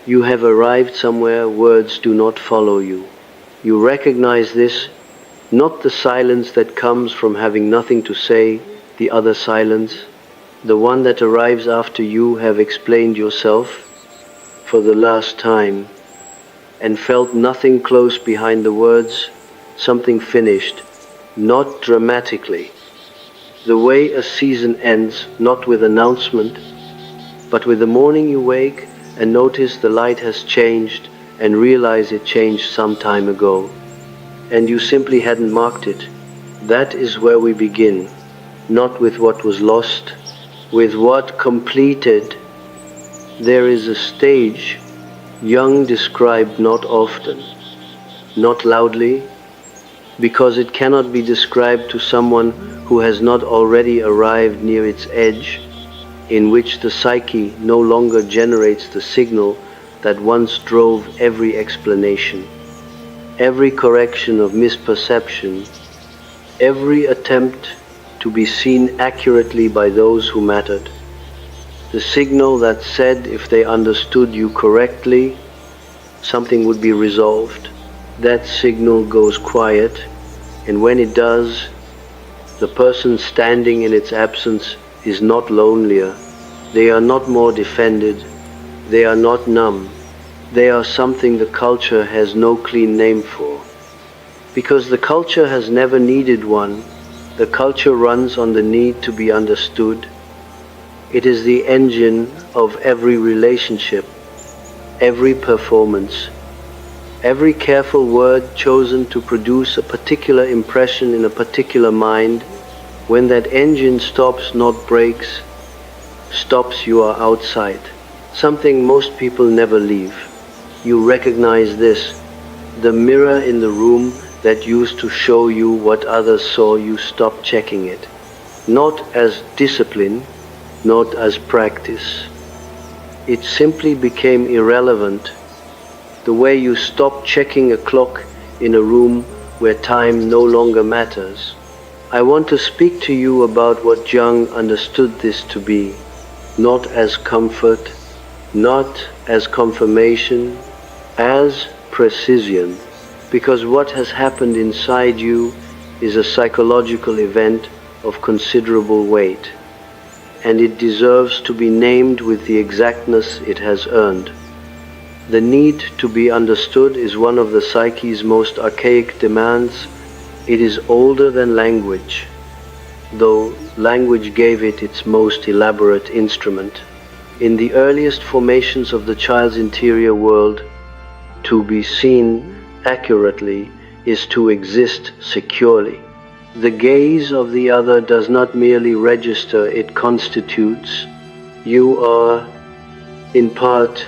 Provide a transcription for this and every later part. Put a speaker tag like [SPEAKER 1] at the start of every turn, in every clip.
[SPEAKER 1] You have arrived somewhere, words do not follow you. You recognize this, not the silence that comes from having nothing to say, the other silence, the one that arrives after you have explained yourself for the last time and felt nothing close behind the words, something finished, not dramatically. The way a season ends, not with announcement, but with the morning you wake and notice the light has changed and realize it changed some time ago, and you simply hadn't marked it. That is where we begin, not with what was lost, with what completed. There is a stage Jung described not often, not loudly, because it cannot be described to someone who has not already arrived near its edge, in which the psyche no longer generates the signal that once drove every explanation, every correction of misperception, every attempt to be seen accurately by those who mattered. The signal that said if they understood you correctly, something would be resolved. That signal goes quiet, and when it does, the person standing in its absence is not lonelier. They are not more defended. They are not numb. They are something the culture has no clean name for. Because the culture has never needed one, the culture runs on the need to be understood. It is the engine of every relationship, every performance, every careful word chosen to produce a particular impression in a particular mind. When that engine stops, not breaks, stops, you are outside. Something most people never leave. You recognize this. The mirror in the room that used to show you what others saw, you stopped checking it. Not as discipline, not as practice. It simply became irrelevant. The way you stop checking a clock in a room where time no longer matters. I want to speak to you about what Jung understood this to be, not as comfort, not as confirmation, as precision. Because what has happened inside you is a psychological event of considerable weight, and it deserves to be named with the exactness it has earned. The need to be understood is one of the psyche's most archaic demands. It is older than language, though language gave it its most elaborate instrument. In the earliest formations of the child's interior world, to be seen accurately is to exist securely. The gaze of the other does not merely register, it constitutes. You are, in part,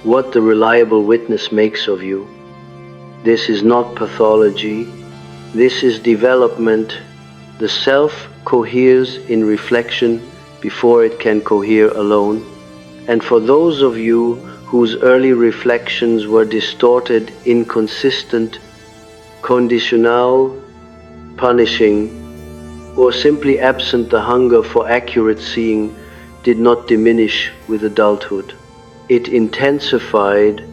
[SPEAKER 1] what the reliable witness makes of you. This is not pathology. This is development. The self coheres in reflection before it can cohere alone. And for those of you whose early reflections were distorted, inconsistent, conditional, punishing, or simply absent, the hunger for accurate seeing did not diminish with adulthood. It intensified.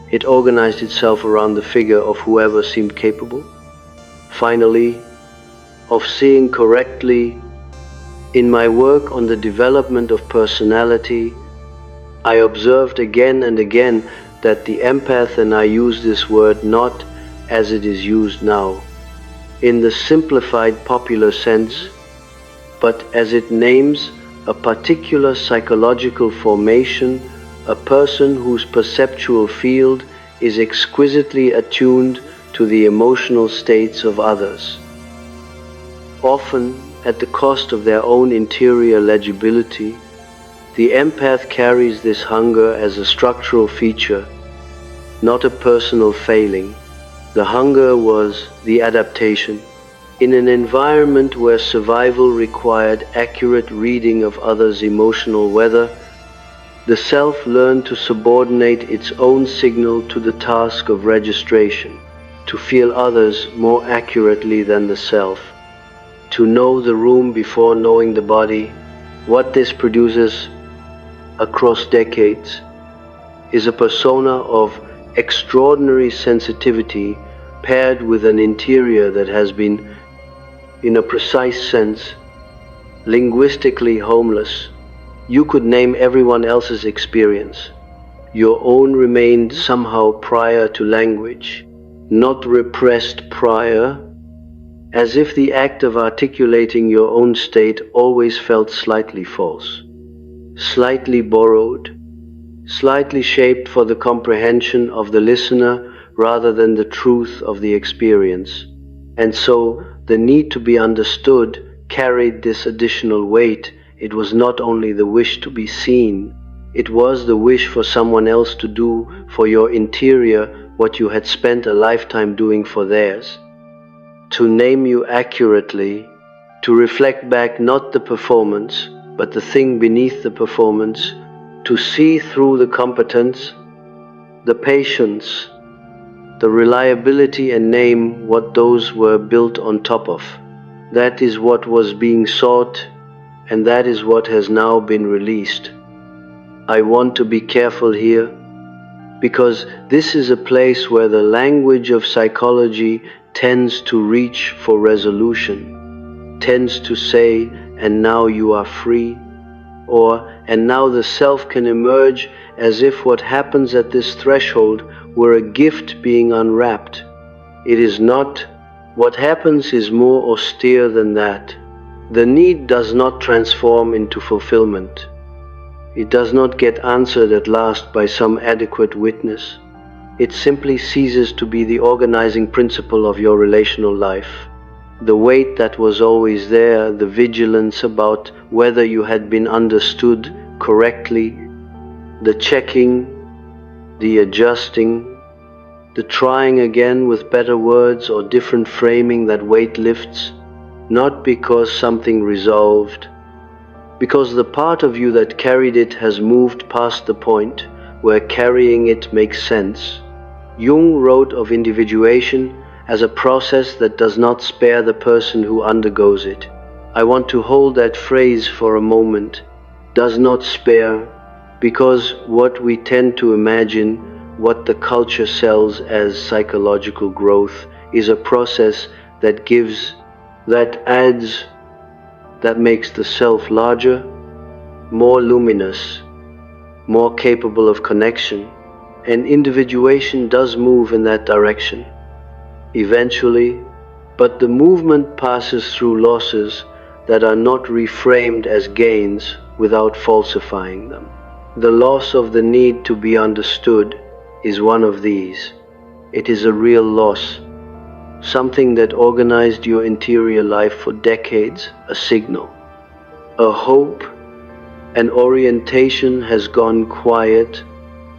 [SPEAKER 1] It organized itself around the figure of whoever seemed capable, finally, of seeing correctly. In my work on the development of personality, I observed again and again that the empath, and I use this word not as it is used now, in the simplified popular sense, but as it names a particular psychological formation, a person whose perceptual field is exquisitely attuned to the emotional states of others, often at the cost of their own interior legibility. The empath carries this hunger as a structural feature, not a personal failing. The hunger was the adaptation. In an environment where survival required accurate reading of others' emotional weather, the self learned to subordinate its own signal to the task of registration, to feel others more accurately than the self, to know the room before knowing the body. What this produces across decades is a persona of extraordinary sensitivity paired with an interior that has been, in a precise sense, linguistically homeless. You could name everyone else's experience. Your own remained somehow prior to language, not repressed prior, as if the act of articulating your own state always felt slightly false, slightly borrowed, slightly shaped for the comprehension of the listener rather than the truth of the experience. And so the need to be understood carried this additional weight. It was not only the wish to be seen, it was the wish for someone else to do for your interior what you had spent a lifetime doing for theirs. To name you accurately, to reflect back not the performance, but the thing beneath the performance, to see through the competence, the patience, the reliability, and name what those were built on top of. That is what was being sought, and that is what has now been released. I want to be careful here, because this is a place where the language of psychology tends to reach for resolution, tends to say, and now you are free, or, and now the self can emerge, as if what happens at this threshold were a gift being unwrapped. It is not. What happens is more austere than that. The need does not transform into fulfillment. It does not get answered at last by some adequate witness. It simply ceases to be the organizing principle of your relational life. The weight that was always there, the vigilance about whether you had been understood correctly, the checking, the adjusting, the trying again with better words or different framing, that weight lifts, not because something resolved, because the part of you that carried it has moved past the point where carrying it makes sense. Jung wrote of individuation as a process that does not spare the person who undergoes it. I want to hold that phrase for a moment, does not spare, because what we tend to imagine, what the culture sells as psychological growth, is a process that gives, that adds, that makes the self larger, more luminous, more capable of connection, and individuation does move in that direction, eventually, but the movement passes through losses that are not reframed as gains without falsifying them. The loss of the need to be understood is one of these. It is a real loss, something that organized your interior life for decades, a signal, a hope. An orientation has gone quiet.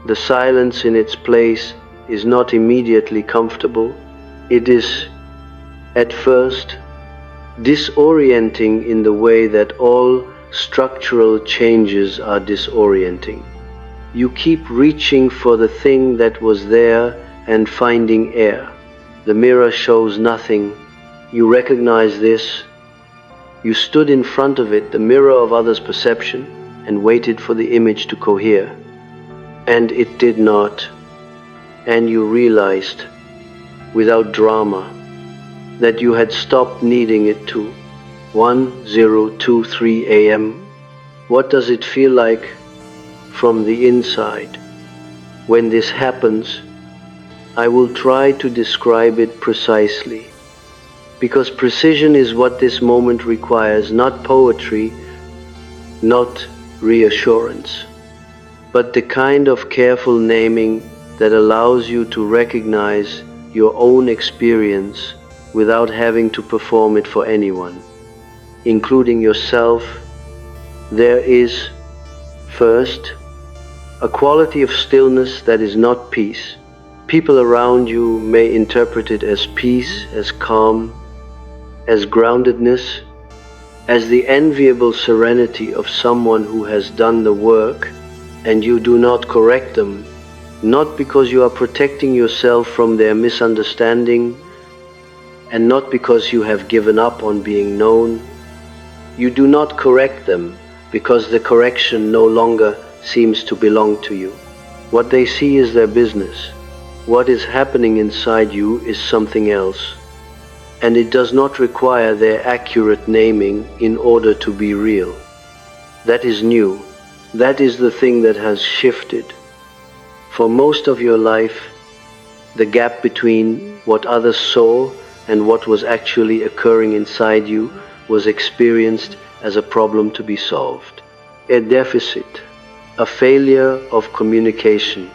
[SPEAKER 1] The silence in its place is not immediately comfortable. It is, at first, disorienting in the way that all structural changes are disorienting. You keep reaching for the thing that was there and finding air. The mirror shows nothing. You recognize this. You stood in front of it, the mirror of others' perception, and waited for the image to cohere. And it did not. And you realized, without drama, that you had stopped needing it to. 10:23 a.m. What does it feel like from the inside? When this happens, I will try to describe it precisely, because precision is what this moment requires, not poetry, not reassurance, but the kind of careful naming that allows you to recognize your own experience without having to perform it for anyone, including yourself. There is, first, a quality of stillness that is not peace. People around you may interpret it as peace, as calm, as groundedness, as the enviable serenity of someone who has done the work, and you do not correct them, not because you are protecting yourself from their misunderstanding, and not because you have given up on being known. You do not correct them because the correction no longer seems to belong to you. What they see is their business. What is happening inside you is something else, and it does not require their accurate naming in order to be real. That is new. That is the thing that has shifted. For most of your life, the gap between what others saw and what was actually occurring inside you was experienced as a problem to be solved. A deficit, a failure of communication,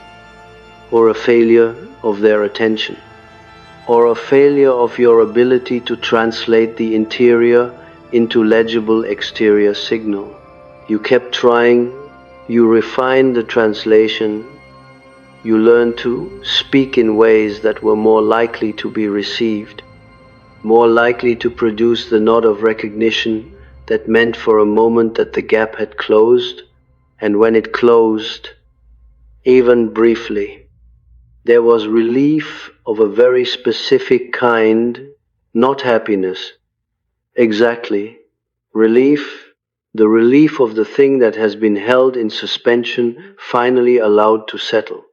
[SPEAKER 1] or a failure of their attention, or a failure of your ability to translate the interior into legible exterior signal. You kept trying, you refined the translation, you learned to speak in ways that were more likely to be received, more likely to produce the nod of recognition that meant for a moment that the gap had closed, and when it closed, even briefly, there was relief of a very specific kind, not happiness. Exactly. Relief, the relief of the thing that has been held in suspension, finally allowed to settle.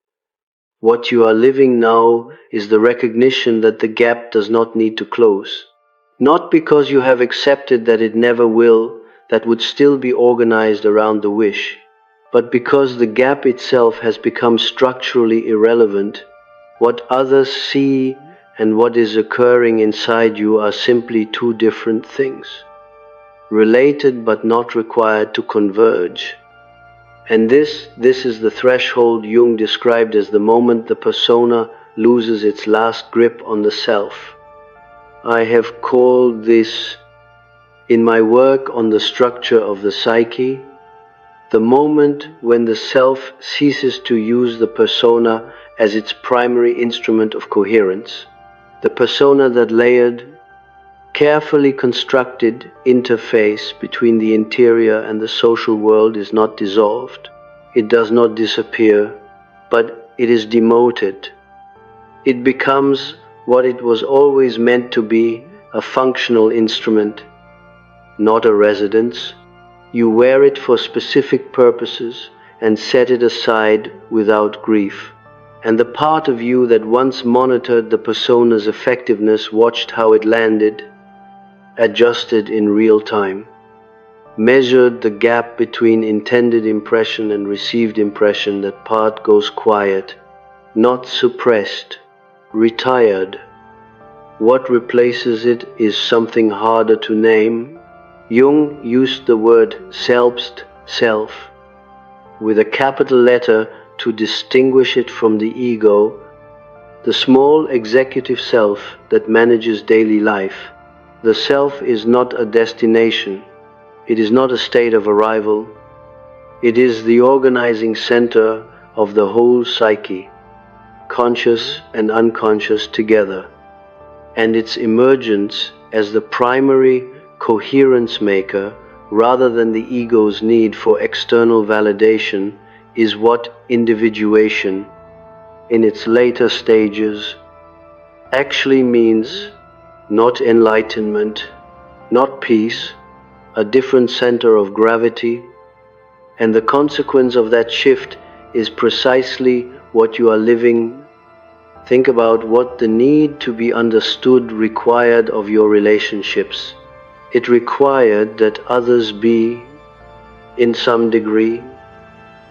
[SPEAKER 1] What you are living now is the recognition that the gap does not need to close. Not because you have accepted that it never will, that would still be organized around the wish, but because the gap itself has become structurally irrelevant. What others see and what is occurring inside you are simply two different things, related but not required to converge. And this is the threshold Jung described as the moment the persona loses its last grip on the self. I have called this, in my work on the structure of the psyche, the moment when the self ceases to use the persona as its primary instrument of coherence. The persona, that layered, carefully constructed interface between the interior and the social world, is not dissolved. It does not disappear, but it is demoted. It becomes what it was always meant to be, a functional instrument, not a residence. You wear it for specific purposes and set it aside without grief. And the part of you that once monitored the persona's effectiveness watched how it landed, adjusted in real time, measured the gap between intended impression and received impression. That part goes quiet, not suppressed, retired. What replaces it is something harder to name. Jung used the word selbst, self, with a capital letter to distinguish it from the ego, the small executive self that manages daily life. The self is not a destination. It is not a state of arrival. It is the organizing center of the whole psyche, conscious and unconscious together, and its emergence as the primary coherence maker, rather than the ego's need for external validation, is what individuation, in its later stages, actually means. Not enlightenment, not peace, a different center of gravity, and the consequence of that shift is precisely what you are living. Think about what the need to be understood required of your relationships. It required that others be, in some degree,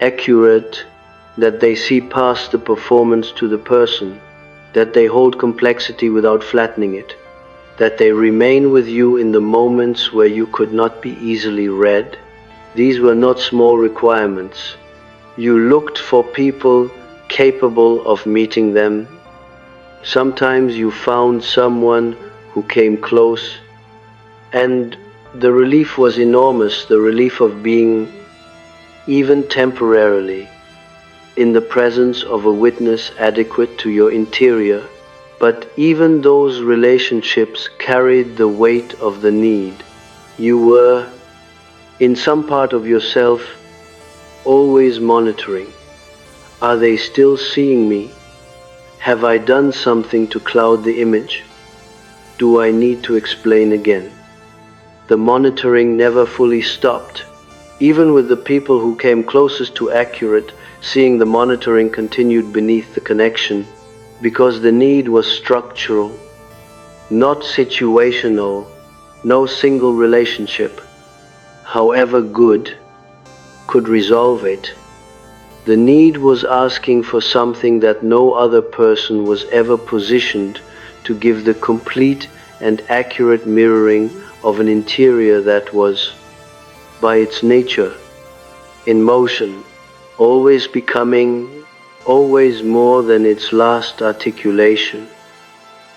[SPEAKER 1] accurate, that they see past the performance to the person, that they hold complexity without flattening it, that they remain with you in the moments where you could not be easily read. These were not small requirements. You looked for people capable of meeting them. Sometimes you found someone who came close, and the relief was enormous, the relief of being, even temporarily, in the presence of a witness adequate to your interior. But even those relationships carried the weight of the need. You were, in some part of yourself, always monitoring. Are they still seeing me? Have I done something to cloud the image? Do I need to explain again? The monitoring never fully stopped. Even with the people who came closest to accurate, seeing the monitoring continued beneath the connection, because the need was structural, not situational. No single relationship, however good, could resolve it. The need was asking for something that no other person was ever positioned to give, the complete and accurate mirroring of an interior that was, by its nature, in motion, always becoming, always more than its last articulation.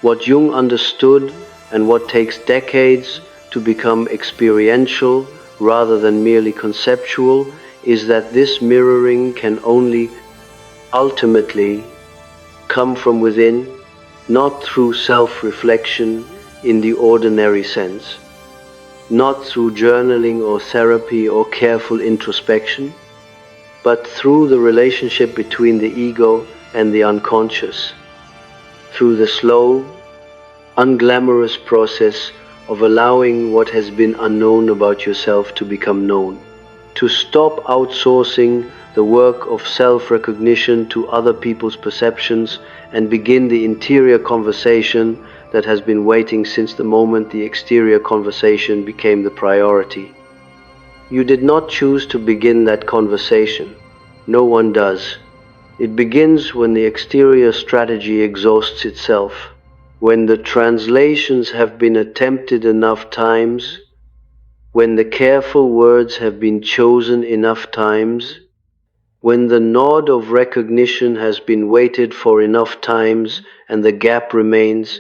[SPEAKER 1] What Jung understood, and what takes decades to become experiential rather than merely conceptual, is that this mirroring can only ultimately come from within, not through self-reflection in the ordinary sense, not through journaling or therapy or careful introspection, but through the relationship between the ego and the unconscious, through the slow, unglamorous process of allowing what has been unknown about yourself to become known, to stop outsourcing the work of self-recognition to other people's perceptions and begin the interior conversation that has been waiting since the moment the exterior conversation became the priority. You did not choose to begin that conversation. No one does. It begins when the exterior strategy exhausts itself, when the translations have been attempted enough times, when the careful words have been chosen enough times, when the nod of recognition has been waited for enough times and the gap remains,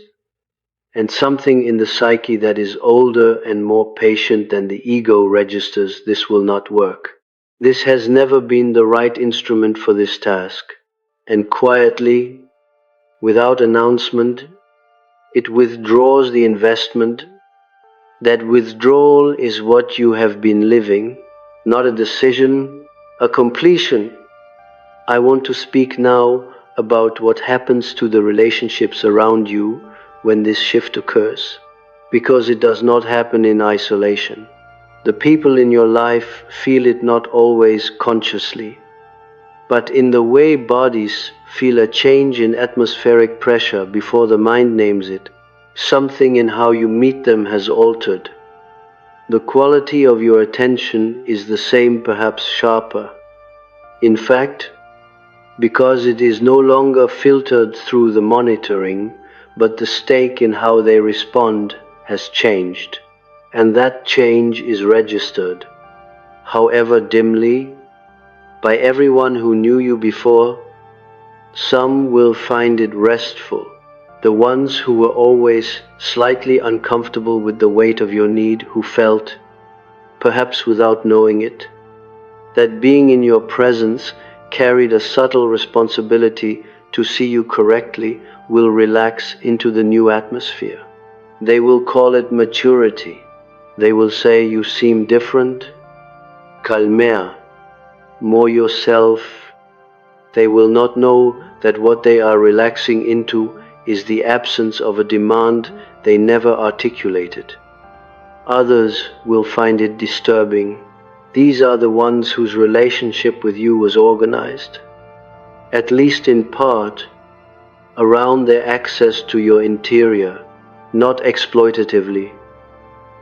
[SPEAKER 1] and something in the psyche that is older and more patient than the ego registers this will not work. This has never been the right instrument for this task, and quietly, without announcement, it withdraws the investment. That withdrawal is what you have been living, not a decision, a completion. I want to speak now about what happens to the relationships around you when this shift occurs, because it does not happen in isolation. The people in your life feel it not always consciously, but in the way bodies feel a change in atmospheric pressure before the mind names it. Something in how you meet them has altered. The quality of your attention is the same, perhaps sharper. In fact, because it is no longer filtered through the monitoring, but the stake in how they respond has changed. And that change is registered, however dimly, by everyone who knew you before. Some will find it restful. The ones who were always slightly uncomfortable with the weight of your need, who felt, perhaps without knowing it, that being in your presence carried a subtle responsibility to see you correctly, will relax into the new atmosphere. They will call it maturity. They will say you seem different, calmer, more yourself. They will not know that what they are relaxing into is the absence of a demand they never articulated. Others will find it disturbing. These are the ones whose relationship with you was organized, at least in part, around their access to your interior, not exploitatively,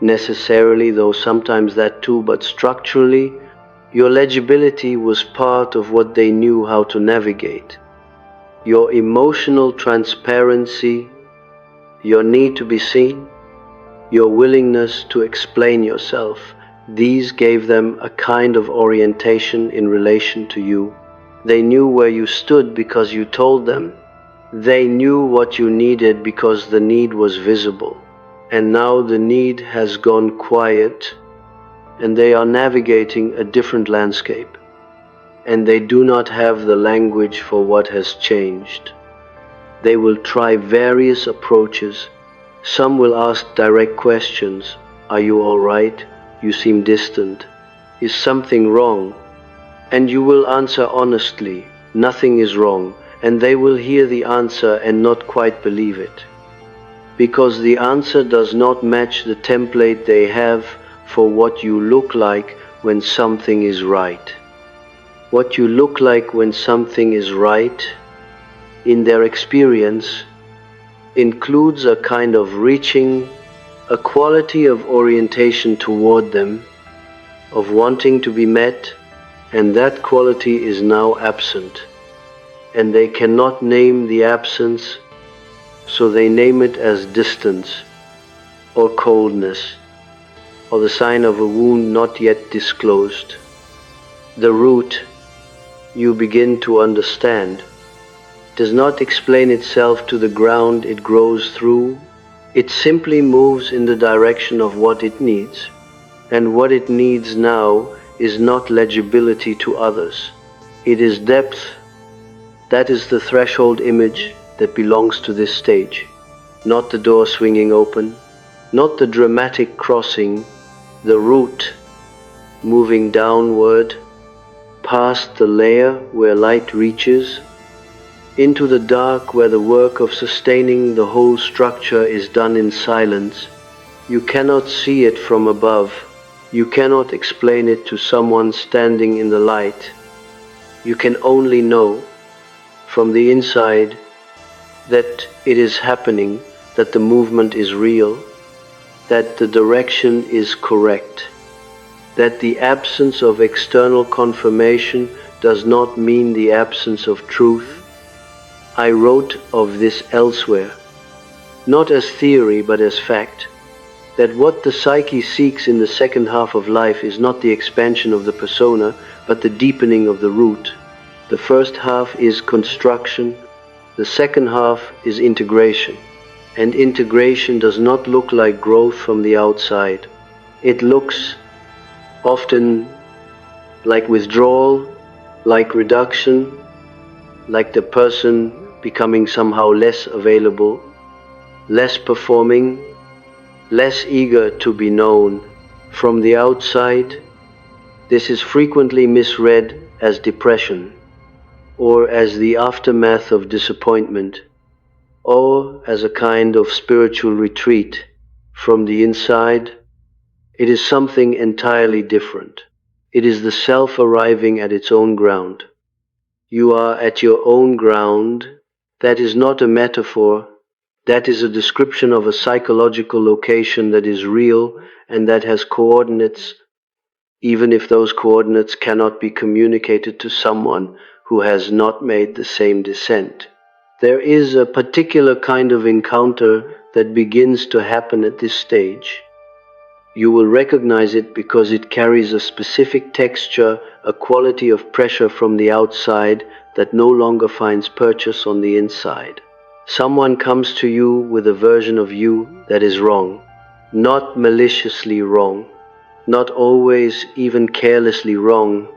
[SPEAKER 1] necessarily, though sometimes that too, but structurally. Your legibility was part of what they knew how to navigate. Your emotional transparency, your need to be seen, your willingness to explain yourself, these gave them a kind of orientation in relation to you. They knew where you stood because you told them. They knew what you needed because the need was visible. And now the need has gone quiet, and they are navigating a different landscape, and they do not have the language for what has changed. They will try various approaches. Some will ask direct questions. Are you all right? You seem distant. Is something wrong? And you will answer honestly, nothing is wrong, and they will hear the answer and not quite believe it, because the answer does not match the template they have for what you look like when something is right. What you look like when something is right, in their experience, includes a kind of reaching, a quality of orientation toward them, of wanting to be met, and that quality is now absent. And they cannot name the absence, so they name it as distance, or coldness, or the sign of a wound not yet disclosed. The root, you begin to understand, does not explain itself to the ground it grows through. It simply moves in the direction of what it needs. And what it needs now is not legibility to others. It is depth. That is the threshold image that belongs to this stage. Not the door swinging open, not the dramatic crossing, the root moving downward, past the layer where light reaches, into the dark where the work of sustaining the whole structure is done in silence. You cannot see it from above. You cannot explain it to someone standing in the light. You can only know from the inside that it is happening, that the movement is real, that the direction is correct, that the absence of external confirmation does not mean the absence of truth. I wrote of this elsewhere, not as theory but as fact, that what the psyche seeks in the second half of life is not the expansion of the persona, but the deepening of the root. The first half is construction, the second half is integration. And integration does not look like growth from the outside. It looks often like withdrawal, like reduction, like the person becoming somehow less available, less performing, less eager to be known. From the outside, this is frequently misread as depression, or as the aftermath of disappointment, or as a kind of spiritual retreat. From the inside, it is something entirely different. It is the self arriving at its own ground. You are at your own ground. That is not a metaphor. That is a description of a psychological location that is real and that has coordinates, even if those coordinates cannot be communicated to someone who has not made the same descent. There is a particular kind of encounter that begins to happen at this stage. You will recognize it because it carries a specific texture, a quality of pressure from the outside that no longer finds purchase on the inside. Someone comes to you with a version of you that is wrong, not maliciously wrong, not always even carelessly wrong,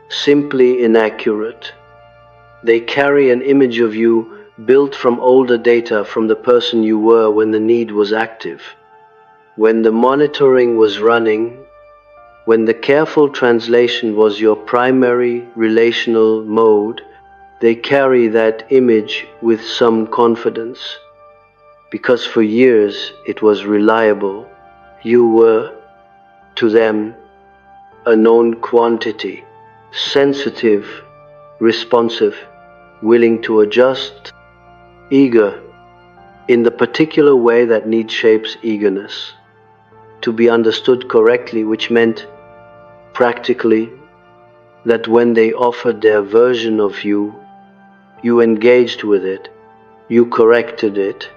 [SPEAKER 1] simply inaccurate. They carry an image of you built from older data from the person you were when the need was active, when the monitoring was running, when the careful translation was your primary relational mode. They carry that image with some confidence, because for years it was reliable. You were, to them, a known quantity, sensitive, responsive, willing to adjust, eager, in the particular way that need shapes eagerness. To be understood correctly, which meant, practically, that when they offered their version of you, you engaged with it, you corrected it,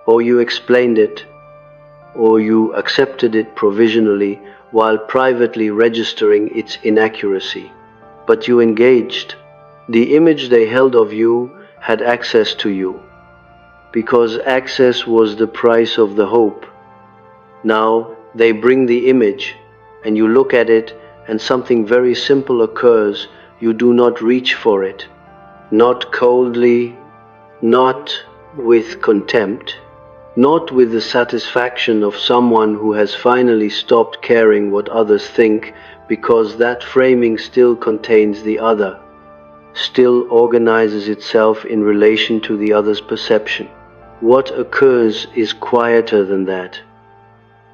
[SPEAKER 1] or you explained it, or you accepted it provisionally while privately registering its inaccuracy. But you engaged. The image they held of you had access to you, because access was the price of the hope. Now they bring the image, and you look at it, and something very simple occurs. You do not reach for it, not coldly, not with contempt, not with the satisfaction of someone who has finally stopped caring what others think, because that framing still contains the other, still organizes itself in relation to the other's perception. What occurs is quieter than that.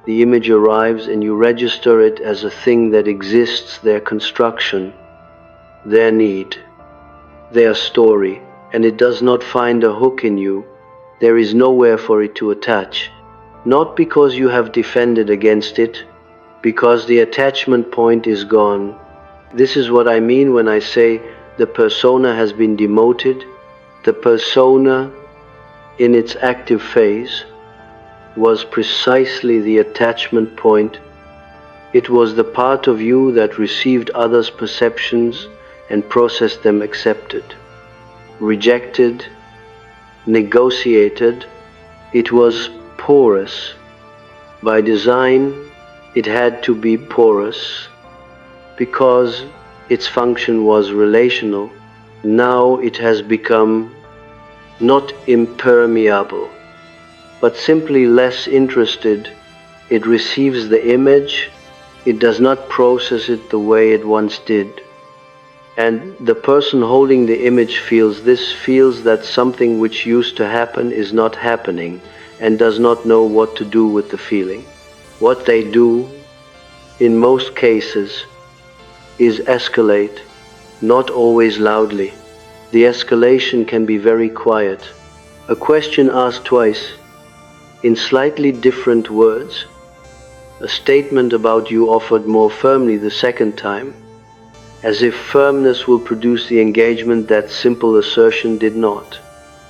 [SPEAKER 1] The image arrives and you register it as a thing that exists, their construction. their need, their story, and it does not find a hook in you, there is nowhere for it to attach. Not because you have defended against it, because the attachment point is gone. This is what I mean when I say the persona has been demoted. The persona, in its active phase, was precisely the attachment point. It was the part of you that received others' perceptions and processed them, accepted, rejected, negotiated. It was porous. By design, it had to be porous because its function was relational. Now it has become not impermeable, but simply less interested. It receives the image, it does not process it the way it once did. And the person holding the image feels this, feels that something which used to happen is not happening, and does not know what to do with the feeling. What they do, in most cases, is escalate, not always loudly. The escalation can be very quiet. A question asked twice, in slightly different words. A statement about you offered more firmly the second time, as if firmness will produce the engagement that simple assertion did not.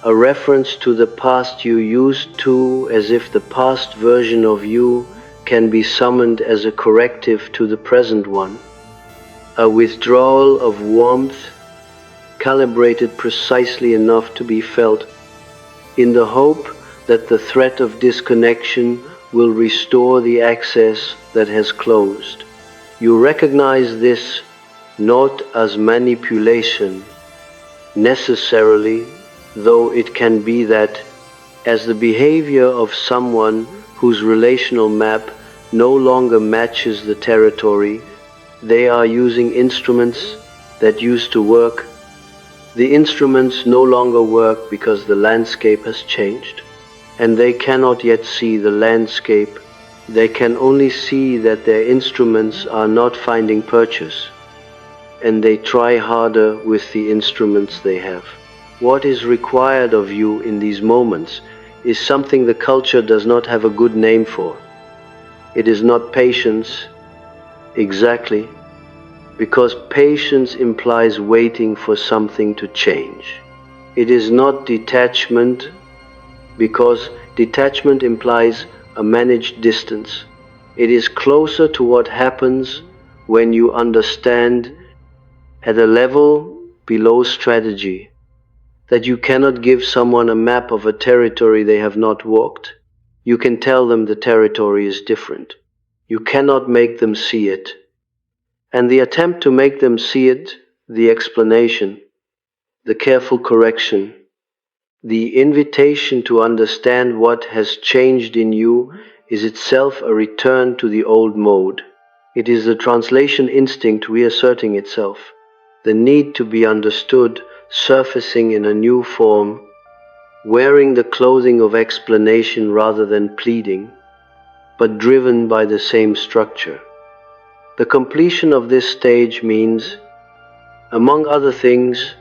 [SPEAKER 1] A reference to the past you used to, as if the past version of you can be summoned as a corrective to the present one. A withdrawal of warmth, calibrated precisely enough to be felt, in the hope that the threat of disconnection will restore the access that has closed. You recognize this not as manipulation necessarily, though it can be that, as the behavior of someone whose relational map no longer matches the territory. They are using instruments that used to work. The instruments no longer work because the landscape has changed, and they cannot yet see the landscape. They can only see that their instruments are not finding purchase, and they try harder with the instruments they have. What is required of you in these moments is something the culture does not have a good name for. It is not patience, exactly, because patience implies waiting for something to change. It is not detachment, because detachment implies a managed distance. It is closer to what happens when you understand at a level below strategy that you cannot give someone a map of a territory they have not walked. You can tell them the territory is different. You cannot make them see it. And the attempt to make them see it, the explanation, the careful correction, the invitation to understand what has changed in you is itself a return to the old mode. It is the translation instinct reasserting itself, the need to be understood surfacing in a new form, wearing the clothing of explanation rather than pleading, but driven by the same structure. The completion of this stage means, among other things,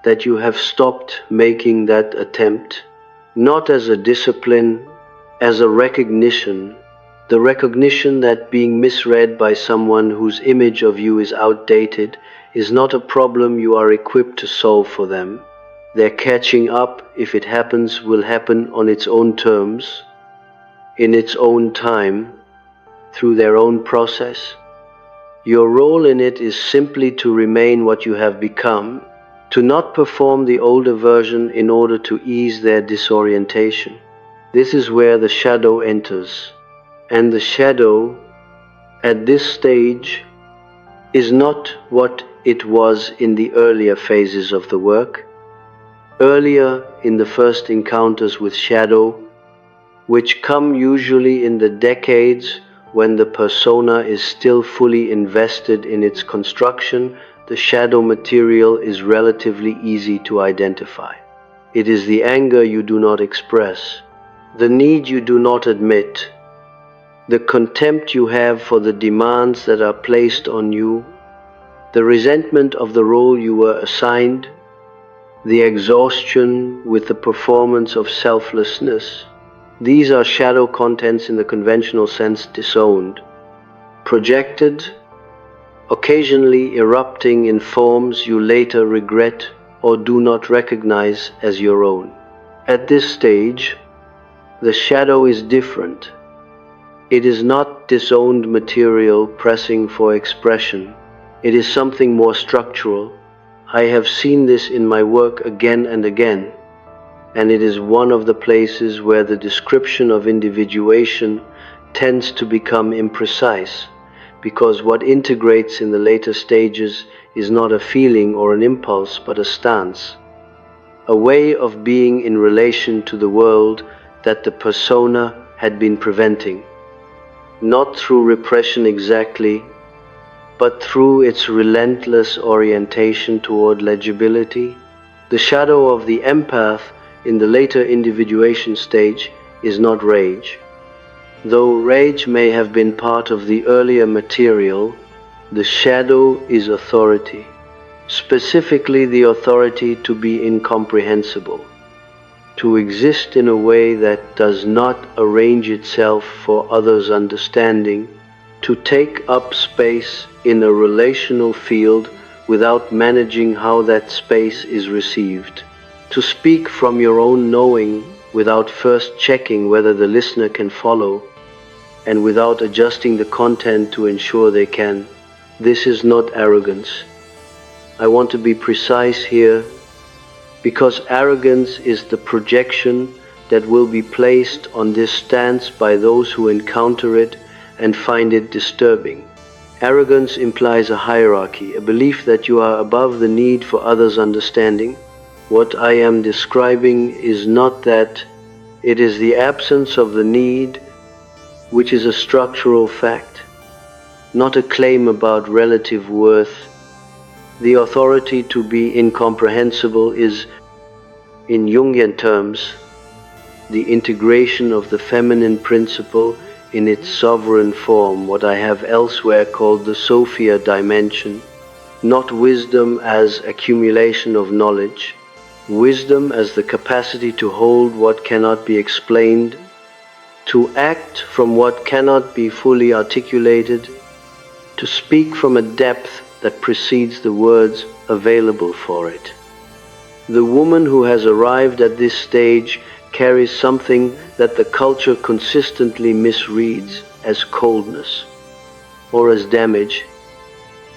[SPEAKER 1] that you have stopped making that attempt, not as a discipline, as a recognition, the recognition that being misread by someone whose image of you is outdated is not a problem you are equipped to solve for them. Their catching up, if it happens, will happen on its own terms, in its own time, through their own process. Your role in it is simply to remain what you have become, to not perform the older version in order to ease their disorientation. This is where the shadow enters. And the shadow, at this stage, is not what it was in the earlier phases of the work. Earlier, in the first encounters with shadow, which come usually in the decades when the persona is still fully invested in its construction, the shadow material is relatively easy to identify. It is the anger you do not express, the need you do not admit, the contempt you have for the demands that are placed on you, the resentment of the role you were assigned, the exhaustion with the performance of selflessness. These are shadow contents in the conventional sense disowned, projected, occasionally erupting in forms you later regret or do not recognize as your own. At this stage, the shadow is different. It is not disowned material pressing for expression. It is something more structural. I have seen this in my work again and again, and it is one of the places where the description of individuation tends to become imprecise, because what integrates in the later stages is not a feeling or an impulse, but a stance, a way of being in relation to the world that the persona had been preventing, not through repression exactly, but through its relentless orientation toward legibility. The shadow of the empath in the later individuation stage is not rage. Though rage may have been part of the earlier material, the shadow is authority, specifically the authority to be incomprehensible, to exist in a way that does not arrange itself for others' understanding, to take up space in a relational field without managing how that space is received, to speak from your own knowing without first checking whether the listener can follow, and without adjusting the content to ensure they can. This is not arrogance. I want to be precise here, because arrogance is the projection that will be placed on this stance by those who encounter it and find it disturbing. Arrogance implies a hierarchy, a belief that you are above the need for others' understanding. What I am describing is not that, it is the absence of the need, which is a structural fact, not a claim about relative worth. The authority to be incomprehensible is, in Jungian terms, the integration of the feminine principle in its sovereign form, what I have elsewhere called the Sophia dimension, not wisdom as accumulation of knowledge, wisdom as the capacity to hold what cannot be explained, to act from what cannot be fully articulated, to speak from a depth that precedes the words available for it. The woman who has arrived at this stage carries something that the culture consistently misreads as coldness, or as damage,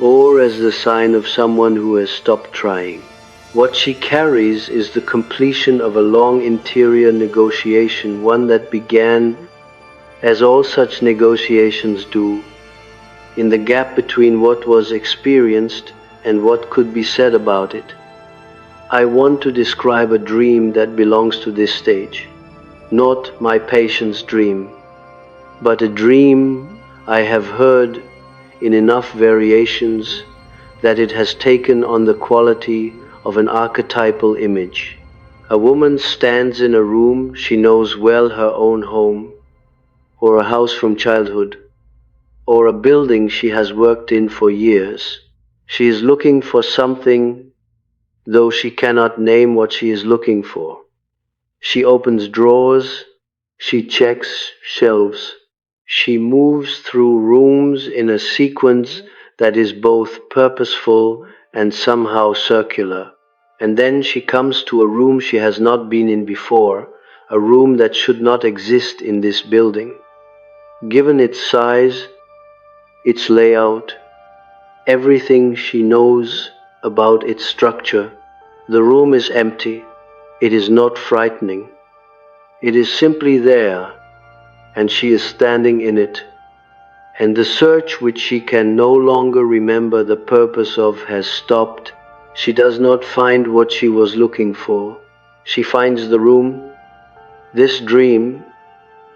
[SPEAKER 1] or as the sign of someone who has stopped trying. What she carries is the completion of a long interior negotiation, one that began, as all such negotiations do, in the gap between what was experienced and what could be said about it. I want to describe a dream that belongs to this stage, not my patient's dream, but a dream I have heard in enough variations that it has taken on the quality of an archetypal image. A woman stands in a room she knows well, her own home, or a house from childhood, or a building she has worked in for years. She is looking for something, though she cannot name what she is looking for. She opens drawers, she checks shelves, she moves through rooms in a sequence that is both purposeful and somehow circular. And then she comes to a room she has not been in before, a room that should not exist in this building. Given its size, its layout, everything she knows about its structure, the room is empty. It is not frightening. It is simply there, and she is standing in it. And the search which she can no longer remember the purpose of has stopped. She does not find what she was looking for. She finds the room. This dream,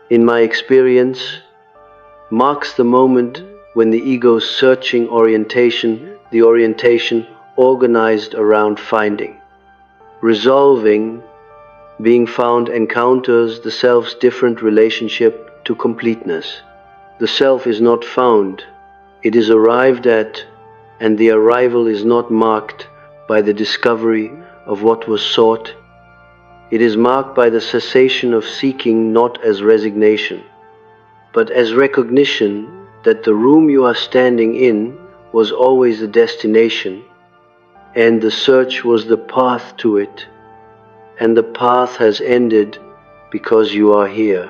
[SPEAKER 1] in my experience, marks the moment when the ego's searching orientation, the orientation organized around finding, resolving, being found, encounters the self's different relationship to completeness. The self is not found, it is arrived at and the arrival is not marked by the discovery of what was sought. It is marked by the cessation of seeking, not as resignation, but as recognition that the room you are standing in was always the destination, and the search was the path to it, and the path has ended because you are here.